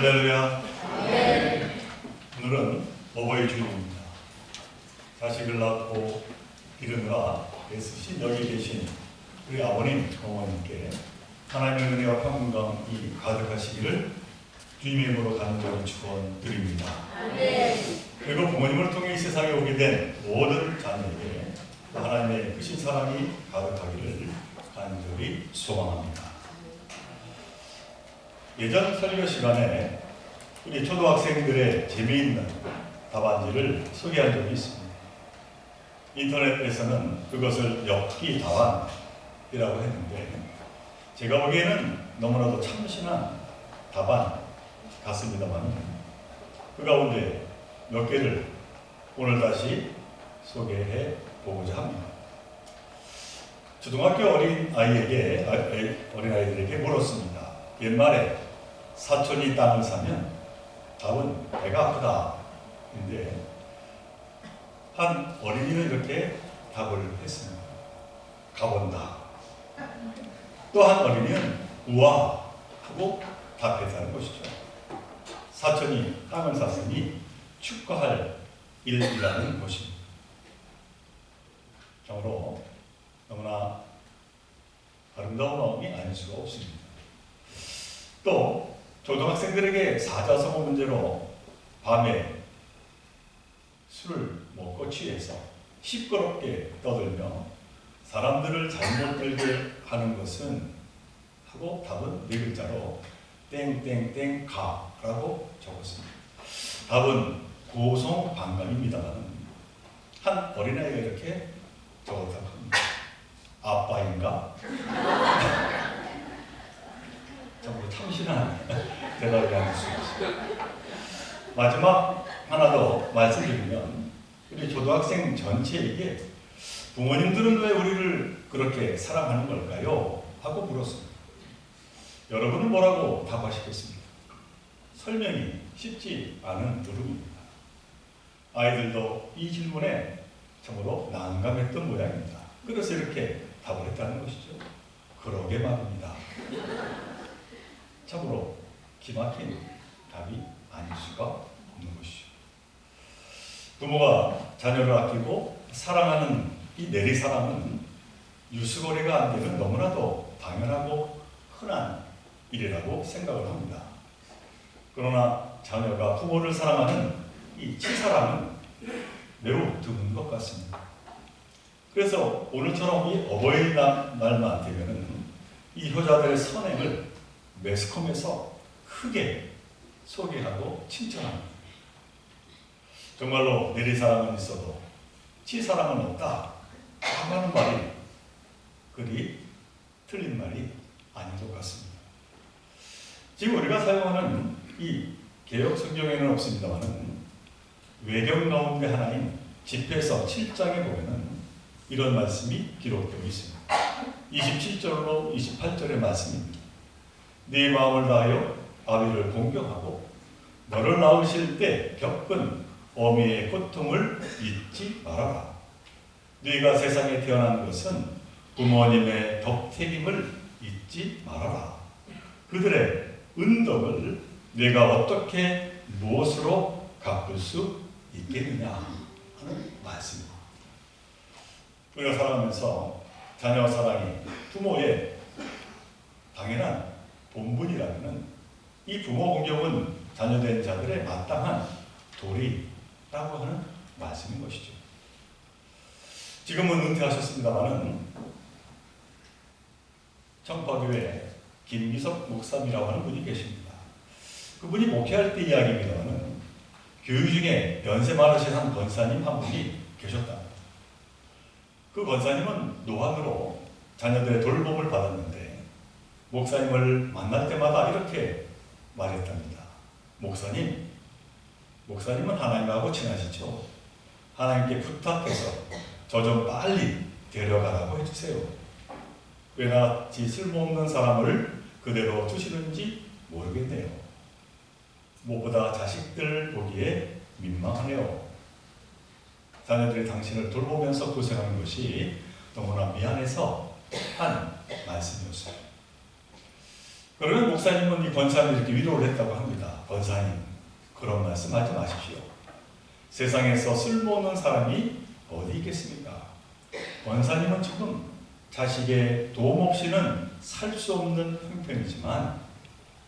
할렐루야. 오늘은 어버이 주일입니다. 자식을 낳고 기르느라 애쓰신 여기 계신 우리 아버님, 어머님께 하나님의 은혜와 평강이 가득하시기를 주님의 이름으로 간절히 축원드립니다. 그리고 부모님을 통해 이 세상에 오게 된 모든 자녀에게 하나님의 크신 사랑이 가득하기를 간절히 소망합니다. 예전 설교 시간에 우리 초등학생들의 재미있는 답안지를 소개한 적이 있습니다. 인터넷에서는 그것을 엽기답안이라고 했는데 제가 보기에는 너무나도 참신한 답안 같습니다만 그 가운데 몇 개를 오늘 다시 소개해 보고자 합니다. 초등학교 어린아이들에게 물었습니다. 옛말에 사촌이 땅을 사면 답은 배가 아프다. 근데 한 어린이는 이렇게 답을 했습니다. 가본다. 또 한 어린이는 우와 하고 답했다는 것이죠. 사촌이 땅을 샀으니 축하할 일이라는 것입니다. 참으로 너무나 아름다운 마음이 아닐 수가 없습니다. 또 초등학생들에게 사자성어 문제로 밤에 술을 먹고 취해서 시끄럽게 떠들며 사람들을 잘못 들게 하는 것은 하고 답은 네 글자로 땡땡땡 가라고 적었습니다. 답은 고성방감입니다만 한 어린아이가 이렇게 적었다고 합니다. 아빠인가? 정말 참신한 대답이 아닐 수 있습니다. 마지막 하나 더 말씀드리면 우리 초등학생 전체에게 부모님들은 왜 우리를 그렇게 사랑하는 걸까요? 하고 물었습니다. 여러분은 뭐라고 답하시겠습니까? 설명이 쉽지 않은 누름입니다. 아이들도 이 질문에 참으로 난감했던 모양입니다. 그래서 이렇게 답을 했다는 것이죠. 그러게 말입니다. 참으로 기막힌 답이 아닐 수가 없는 것이죠. 부모가 자녀를 아끼고 사랑하는 이 내리사랑은 유수거래가 안 되는 너무나도 당연하고 흔한 일이라고 생각을 합니다. 그러나 자녀가 부모를 사랑하는 이 치사랑은 매우 드문 것 같습니다. 그래서 오늘처럼 이 어버이날만 되면은 이 효자들의 선행을 매스컴에서 크게 소개하고 칭찬합니다. 정말로 내리사랑은 있어도 치사랑은 없다 하는 말이 그리 틀린 말이 아닌 것 같습니다. 지금 우리가 사용하는 이 개역 성경에는 없습니다만 외경 가운데 하나인 집회서 7장에 보면은 이런 말씀이 기록되어 있습니다. 27절로 28절의 말씀입니다. 네 마음을 다하여 아비를 공경하고 너를 낳으실 때 겪은 어미의 고통을 잊지 말아라. 네가 세상에 태어난 것은 부모님의 덕택임을 잊지 말아라. 그들의 은덕을 내가 어떻게 무엇으로 갚을 수 있겠느냐 하는 말씀입니다. 우리가 살아가면서 자녀 사랑이 부모의 당연한 본분이라면 이 부모 공경은 자녀된 자들의 마땅한 도리라고 하는 말씀인 것이죠. 지금은 은퇴하셨습니다마는 청파교회 김기석 목사님이라고 하는 분이 계십니다. 그분이 목회할 때 이야기입니다마는 교육 중에 연세 많으신 한 권사님 한 분이 계셨답니다. 그 권사님은 노안으로 자녀들의 돌봄을 받았는데 목사님을 만날 때마다 이렇게 말했답니다. 목사님은 하나님하고 친하시죠. 하나님께 부탁해서 저 좀 빨리 데려가라고 해주세요. 왜나지 쓸모없는 사람을 그대로 두시는지 모르겠네요. 무엇보다 자식들 보기에 민망하네요. 자녀들이 당신을 돌보면서 고생하는 것이 너무나 미안해서 한 말씀이었어요. 그러면 목사님은 이 권사님을 이렇게 위로를 했다고 합니다. 권사님, 그런 말씀하지 마십시오. 세상에서 쓸모없는 사람이 어디 있겠습니까? 권사님은 지금 자식의 도움 없이는 살 수 없는 형편이지만,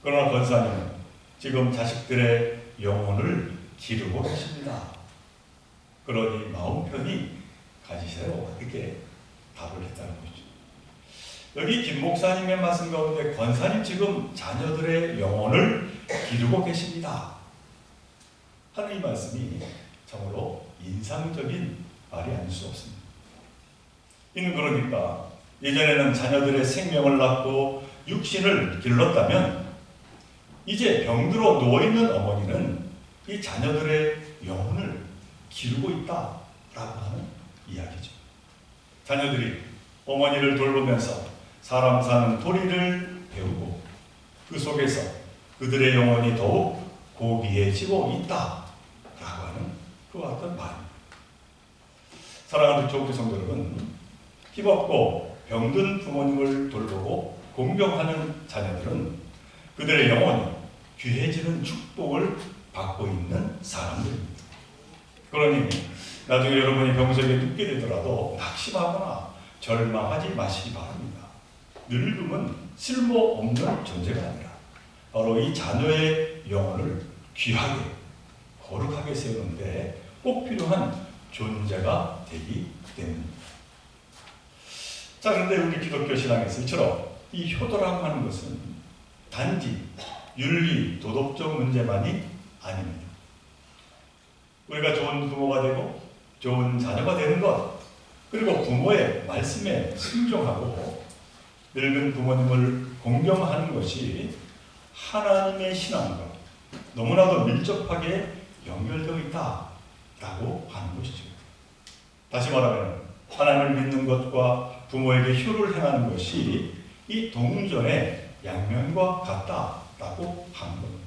그러나 권사님은 지금 자식들의 영혼을 기르고 계십니다. 그러니 마음 편히 가지세요. 이렇게 답을 했다는 거죠. 여기 김 목사님의 말씀 가운데 권사님 지금 자녀들의 영혼을 기르고 계십니다 하는 이 말씀이 참으로 인상적인 말이 아닐 수 없습니다. 이는 그러니까 예전에는 자녀들의 생명을 낳고 육신을 길렀다면 이제 병들어 누워있는 어머니는 이 자녀들의 영혼을 기르고 있다라고 하는 이야기죠. 자녀들이 어머니를 돌보면서 사람 사는 도리를 배우고 그 속에서 그들의 영혼이 더욱 고귀해지고 있다라고 하는 그와 같은 말입니다. 사랑하는 조국의 성도 여러분, 힘없고 병든 부모님을 돌보고 공경하는 자녀들은 그들의 영혼이 귀해지는 축복을 받고 있는 사람들입니다. 그러니 나중에 여러분이 병석에 눕게 되더라도 낙심하거나 절망하지 마시기 바랍니다. 늙음은 쓸모없는 존재가 아니라 바로 이 자녀의 영혼을 귀하게 거룩하게 세우는데 꼭 필요한 존재가 되기 때문입니다. 자, 그런데 우리 기독교 신앙에서 이처럼 이 효도라고 하는 것은 단지 윤리, 도덕적 문제만이 아닙니다. 우리가 좋은 부모가 되고 좋은 자녀가 되는 것, 그리고 부모의 말씀에 순종하고 늙은 부모님을 공경하는 것이 하나님의 신앙과 너무나도 밀접하게 연결되어 있다라고 하는 것이죠. 다시 말하면 하나님을 믿는 것과 부모에게 효를 행하는 것이 이 동전의 양면과 같다라고 하는 겁니다.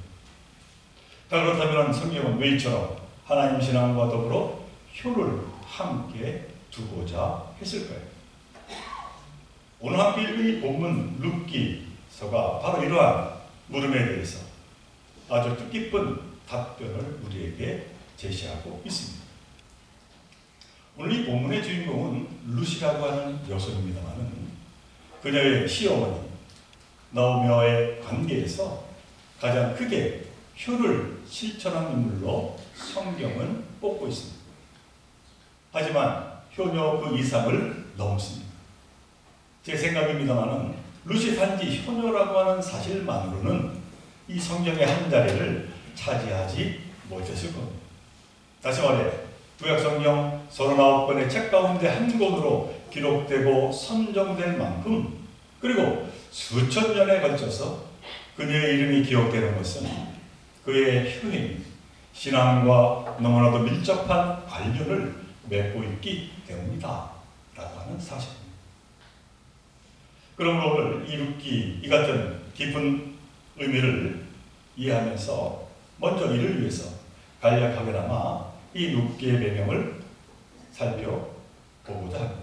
자, 그렇다면 성경은 왜 이처럼 하나님 신앙과 더불어 효를 함께 두고자 했을까요? 오늘 함께 읽은 이 본문 룻기서가 바로 이러한 물음에 대해서 아주 뜻깊은 답변을 우리에게 제시하고 있습니다. 오늘 이 본문의 주인공은 룻이라고 하는 여성입니다만 그녀의 시어머니 나오미와의 관계에서 가장 크게 효를 실천한 인물로 성경은 뽑고 있습니다. 하지만 효녀 그 이상을 넘습니다. 제 생각입니다만 룻이 단지 효녀라고 하는 사실만으로는 이 성경의 한 자리를 차지하지 못했을 겁니다. 다시 말해 구약성경 39권의 책 가운데 한 권으로 기록되고 선정될 만큼, 그리고 수천 년에 걸쳐서 그녀의 이름이 기억되는 것은 그의 효행, 신앙과 너무나도 밀접한 관련을 맺고 있기 때문이다 라고 하는 사실입니다. 그러므로 오늘 이 룻기, 이 같은 깊은 의미를 이해하면서 먼저 이를 위해서 간략하게나마 이 룻기의 배경을 살펴보고자 합니다.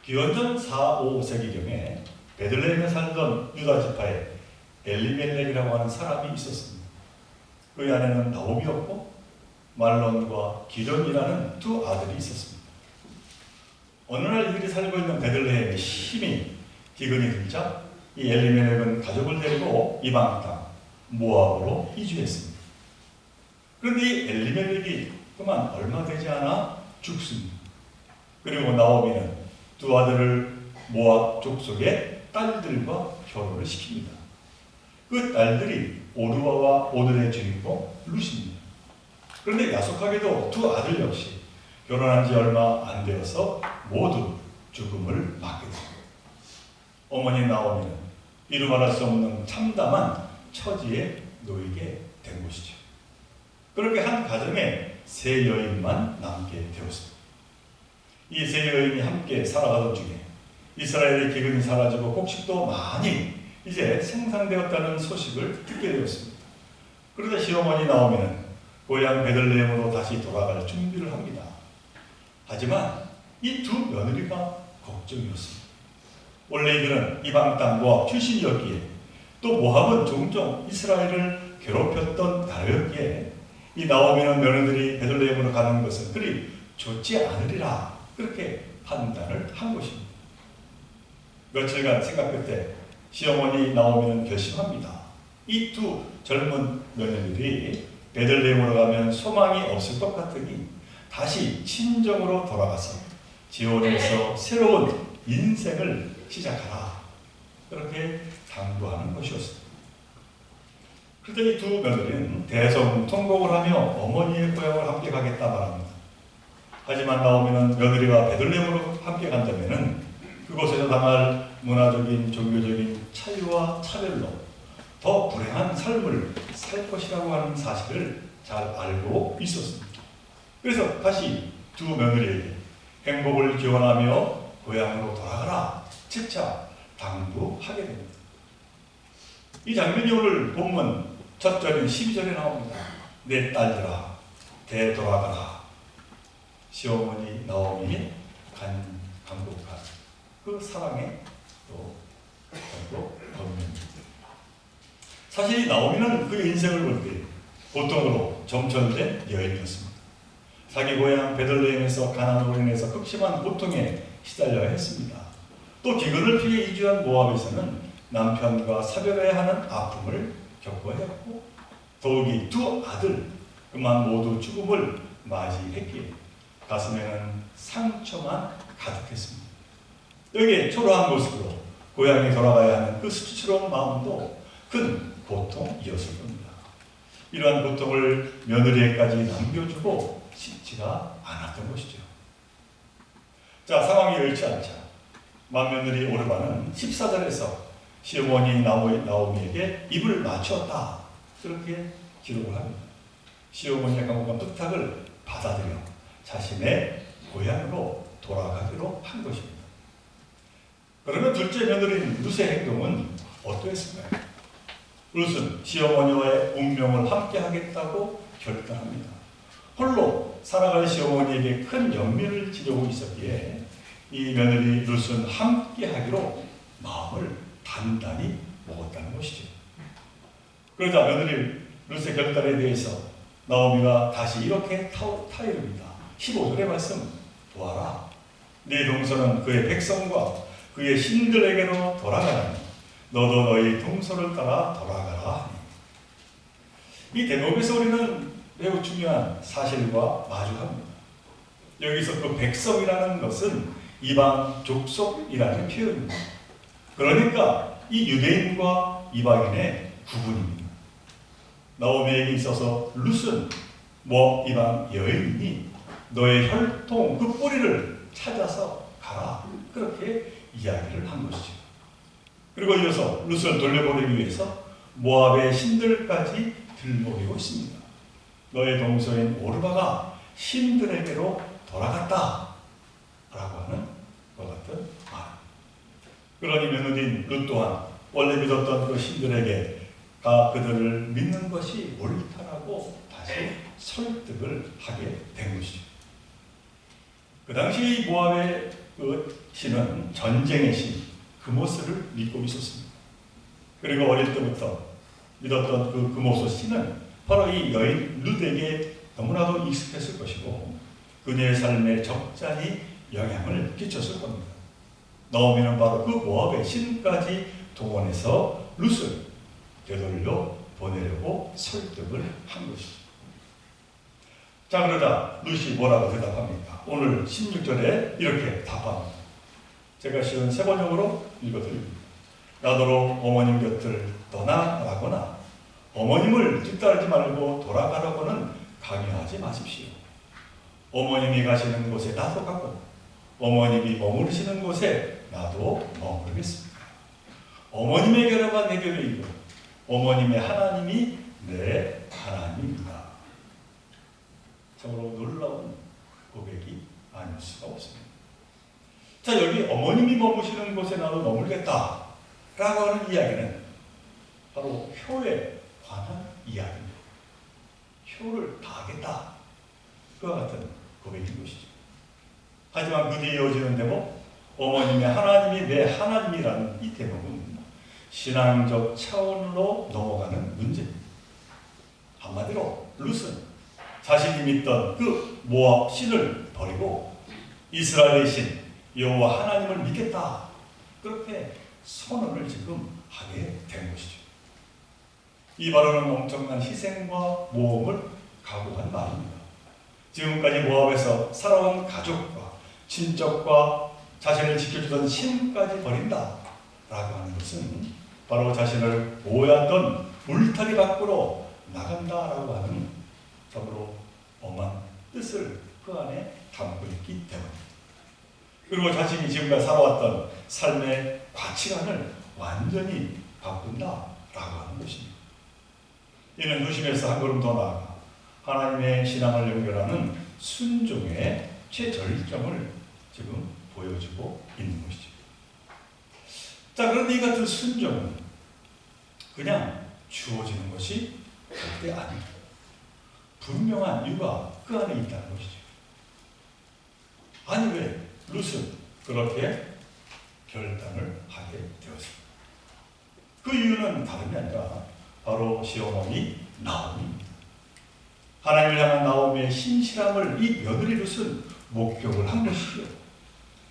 기원전 4, 5세기경에 베들레헴에 살던 유다 지파에 엘리멜렉이라고 하는 사람이 있었습니다. 그 안에는 나오미였고 말론과 기련이라는 두 아들이 있었습니다. 어느 날 이들이 살고 있는 베들레헴에 심히 기근이 들자 이 엘리멜렉은 가족을 데리고 이방 땅 모압으로 이주했습니다. 그런데 이 엘리멜렉이 그만 얼마 되지 않아 죽습니다. 그리고 나오미는 두 아들을 모압 족속의 딸들과 결혼을 시킵니다. 그 딸들이 오르와와 오늘의 주인공 룻입니다. 그런데 야속하게도 두 아들 역시 결혼한 지 얼마 안 되어서 모두 죽음을 맞게 됩니다. 어머니 나오미는 이루 말할 수 없는 참담한 처지에 놓이게 된 것이죠. 그렇게 한 가정에 세 여인만 남게 되었습니다. 이 세 여인이 함께 살아가던 중에 이스라엘의 기근이 사라지고 곡식도 많이 이제 생산되었다는 소식을 듣게 되었습니다. 그러자 시어머니 나오미는 고향 베들레헴으로 다시 돌아갈 준비를 합니다. 하지만 이 두 며느리가 걱정이었습니다. 원래 이들은 이방 땅 모압 출신이었기에 또 모압은 종종 이스라엘을 괴롭혔던 나라였기에 이 나오미는 며느들이 베들레헴으로 가는 것은 그리 좋지 않으리라 그렇게 판단을 한 것입니다. 며칠간 생각 끝에 시어머니 나오미는 결심합니다. 이 두 젊은 며느리들이 베들레헴으로 가면 소망이 없을 것 같으니 다시 친정으로 돌아가서 지온에서 새로운 인생을 시작하라 그렇게 당부하는 것이었습니다. 그랬더니 두 며느리는 대성통곡을 하며 어머니의 고향을 함께 가겠다 말합니다. 하지만 나오미는 며느리가 베들레헴으로 함께 간다면 그곳에서 당할 문화적인 종교적인 차이와 차별로 더 불행한 삶을 살 것이라고 하는 사실을 잘 알고 있었습니다. 그래서 다시 두 며느리에게 행복을 기원하며 고향으로 돌아가라 재차 당부하게 됩니다. 이 장면이 오늘 본문 첫 절인 12절에 나옵니다. 내 딸들아 되돌아가라. 시어머니 나오미의 간곡한 그 사랑의 또 권면입니다. 사실 나오미는 그 인생을 볼 때 고통으로 점철된 여인이었습니다. 자기 고향 베들레헴에서 가나안으로 인해서 극심한 고통에 시달려야 했습니다. 또 기근을 피해 이주한 모압에서는 남편과 사별해야 하는 아픔을 겪어야 했고 더욱이 두 아들 그만 모두 죽음을 맞이했기에 가슴에는 상처만 가득했습니다. 여기에 초라한 모습으로 고향에 돌아가야 하는 그 수치스러운 마음도 큰 고통이었을 겁니다. 이러한 고통을 며느리에까지 남겨주고 싶지가 않았던 것이죠. 자, 상황이 여의치 않자 맏며느리 오르바는 14절에서 시어머니 나오미에게 입을 맞췄다 그렇게 기록을 합니다. 시어머니의 강력한 부탁을 받아들여 자신의 고향으로 돌아가기로 한 것입니다. 그러면 둘째 며느리인 룻의 행동은 어떠했을까요? 룻은 시어머니와의 운명을 함께 하겠다고 결단합니다. 홀로 살아갈 시어머니에게 큰 연민을 지려고 있었기에 이 며느리 룻은 함께 하기로 마음을 단단히 먹었다는 것이죠. 그러자 며느리 룻의 결단에 대해서 나오미가 다시 이렇게 타이릅니다. 15절의 말씀 보아라. 네 동서는 그의 백성과 그의 신들에게로 돌아가니 너도 너희 동서를 따라 돌아가라 하니. 이 대목에서 우리는 매우 중요한 사실과 마주합니다. 여기서 그 백성이라는 것은 이방 족속이라는 표현입니다. 그러니까 이 유대인과 이방인의 구분입니다. 나오미에게 있어서 룻은 이방 여인이니 너의 혈통 그 뿌리를 찾아서 가라 그렇게 이야기를 한 것이죠. 그리고 이어서 룻을 돌려보내기 위해서 모압의 신들까지 들먹이고 있습니다. 너의 동서인 오르바가 신들에게로 돌아갔다 라고 하는 것 같은 말. 그러니 며느리인 룻 또한 원래 믿었던 그 신들에게 그들을 믿는 것이 옳다라고 다시 설득을 하게 된 것이죠. 그 당시 모압의 그 신은 전쟁의 신 그모스를 믿고 있었습니다. 그리고 어릴 때부터 믿었던 그 그모스 신은 바로 이 여인 룻에게 너무나도 익숙했을 것이고 그녀의 삶에 적잖이 영향을 끼쳤을 겁니다. 나오미는 바로 그 모압의 신까지 동원해서 룻을 되돌려 보내려고 설득을 한 것이죠. 자, 그러자 룻이 뭐라고 대답합니까? 오늘 16절에 이렇게 답합니다. 제가 쉬운 세 번역으로 읽어드립니다. 나더러 어머님 곁을 떠나라거나 어머님을 뒤따르지 말고 돌아가라고는 강요하지 마십시오. 어머님이 가시는 곳에 나도 가고 어머님이 머무르시는 곳에 나도 머무르겠습니다. 어머님의 결혼과 내 결혼이고 어머님의 하나님이 내 하나님입니다. 참으로 놀라운 고백이 아닐 수가 없습니다. 자, 여기 어머님이 머무시는 곳에 나도 머물겠다 라고 하는 이야기는 바로 효에 관한 이야기입니다. 효를 다하겠다 그와 같은 고백인 것이죠. 하지만 그 뒤에 이어지는 대목 어머님의 하나님이 내 하나님이라는 이 대목은 신앙적 차원으로 넘어가는 문제입니다. 한마디로 룻은 자신이 믿던 그 모압 신을 버리고 이스라엘의 신 여호와 하나님을 믿겠다, 그렇게 선언을 지금 하게 된 것이죠. 이 발언은 엄청난 희생과 모험을 각오한 말입니다. 지금까지 모압에서 살아온 가족과 친척과 자신을 지켜주던 신까지 버린다 라고 하는 것은 바로 자신을 보호하던 울타리 밖으로 나간다라고 하는 참으로 엄한 뜻을 그 안에 담고 있기 때문입니다. 그리고 자신이 지금까지 살아왔던 삶의 가치관을 완전히 바꾼다라고 하는 것입니다. 이는 효심에서 한 걸음 더 나아가 하나님의 신앙을 연결하는 순종의 최절정을 지금 보여주고 있는 것이죠. 자, 그런데 이 같은 순종은 그냥 주어지는 것이 절대 아닙니다. 분명한 이유가 그 안에 있다는 것이죠. 아니, 왜 룻은 그렇게 결단을 하게 되었습니다. 그 이유는 다름이 아니라 바로 시어머니 나오미입니다. 하나님을 향한 나오미의 신실함을 이 며느리 룻은 목격을 한 것이죠.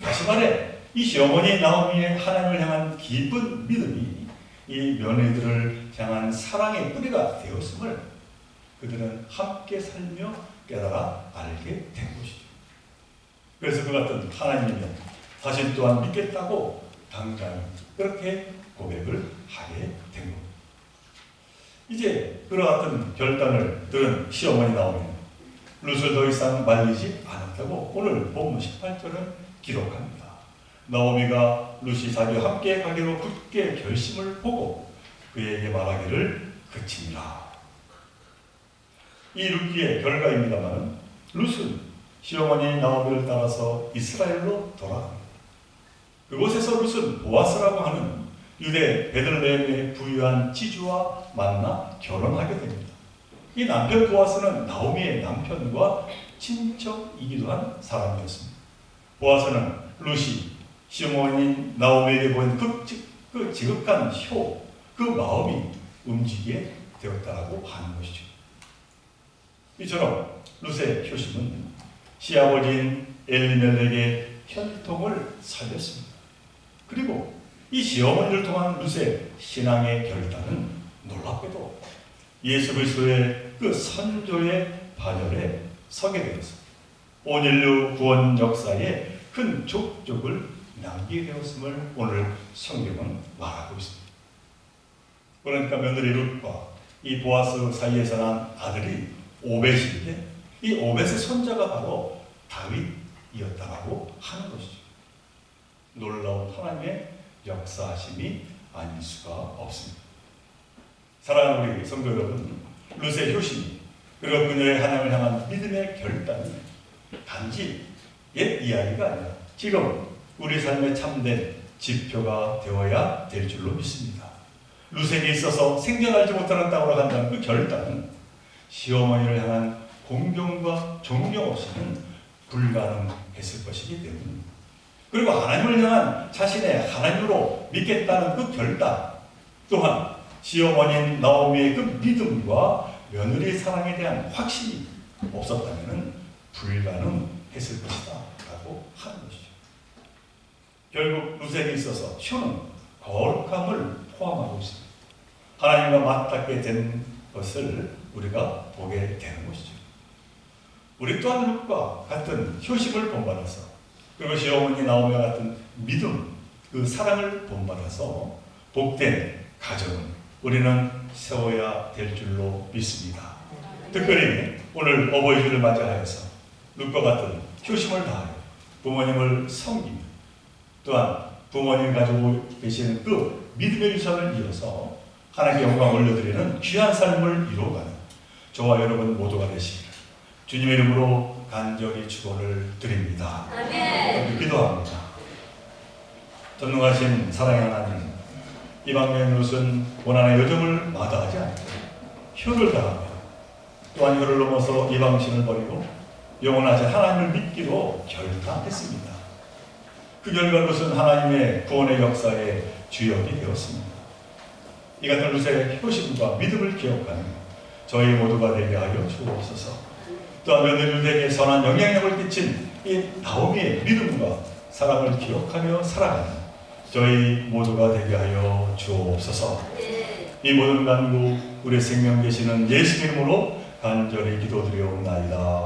다시 말해 이 시어머니 나오미의 하나님을 향한 깊은 믿음이 이 며느리들을 향한 사랑의 뿌리가 되었음을 그들은 함께 살며 깨달아 알게 된 것이죠. 그래서 그 같은 하나님이면 자신 또한 믿겠다고 당장 그렇게 고백을 하게 된 겁니다. 이제 그와 같은 결단을 들은 시어머니 나오미 룻을 더 이상 말리지 않았다고 오늘 본문 18절은 기록합니다. 나오미가 룻이 자기와 함께 가기로 굳게 결심을 보고 그에게 말하기를 그치니라. 이 룻기의 결과입니다만 룻은 시어머니 나오미를 따라서 이스라엘로 돌아갑니다. 그곳에서 룻은 보아스라고 하는 유대 베들레헴의 부유한 지주와 만나 결혼하게 됩니다. 이 남편 보아스는 나오미의 남편과 친척이기도 한 사람이었습니다. 보아스는 룻이 시어머니 나오미에게 보인 그 지극한 효, 그 마음이 움직이게 되었다고 하는 것이죠. 이처럼 룻의 효심은 시아버지인 엘리멜렉의 혈통을 살렸습니다. 그리고 이 시어머니를 통한 룻의 신앙의 결단은 놀랍게도 예수 그리스도의 그 선조의 반열에 서게 되었습니다. 온 인류 구원 역사에 큰 족적을 남기게 되었음을 오늘 성경은 말하고 있습니다. 그러니까 며느리 룻과 이 보아스 사이에서 난 아들이 오벳인데 이 오벳의 손자가 바로 다윗이었다고 하는 것이죠. 놀라운 하나님의 역사하심이 아닐 수가 없습니다. 사랑하는 우리 성도 여러분, 룻의 효심이 그리고 그녀의 하나님을 향한 믿음의 결단이 단지 옛 이야기가 아니라 지금 우리 삶의 참된 지표가 되어야 될 줄로 믿습니다. 룻에게 있어서 생전알지 못하는 땅으로 간다는 그 결단은 시어머니를 향한 공경과 존경 없이는 불가능했을 것이기 때문입니다. 그리고 하나님을 향한 자신의 하나님으로 믿겠다는 그 결단 또한 시어머니인 나오미의 그 믿음과 며느리 사랑에 대한 확신이 없었다면 불가능했을 것이다 라고 하는 것이죠. 결국 룻에게 있어서 효는 거룩함을 포함하고 있습니다. 하나님과 맞닿게 된 것을 우리가 보게 되는 것이죠. 우리 또한 룻과 같은 효심을 본받아서 그리고 시어머니 나오미와 같은 믿음, 그 사랑을 본받아서 복된 가정을 우리는 세워야 될 줄로 믿습니다. 특별히 오늘 어버이주를 맞이하여서 룻과 같은 효심을 다하여 부모님을 섬기며 또한 부모님 가지고 계시는 그 믿음의 유산을 이어서 하나님께 영광 올려드리는 귀한 삶을 이루어가는 저와 여러분 모두가 되시기를 주님의 이름으로 간절히 축원을 드립니다. 아멘. 기도합니다. 전능하신 사랑의 하나님, 이 방면의 룻은 고난의 여정을 마다하지 않고 효를 다하며 또한 효를 넘어서 이방신을 버리고 영원하신 하나님을 믿기로 결단했습니다. 그 결과 룻은 하나님의 구원의 역사의 주역이 되었습니다. 이 같은 룻의 효심과 믿음을 기억하며 저희 모두가 되게 하여 주옵소서. 또한 며느리들에게 선한 영향력을 끼친 이 나오미의 믿음과 사랑을 기억하며 살아가는 저희 모두가 되게 하여 주옵소서. 이 모든 간구 우리 생명 되시는 예수 이름으로 간절히 기도드리옵나이다.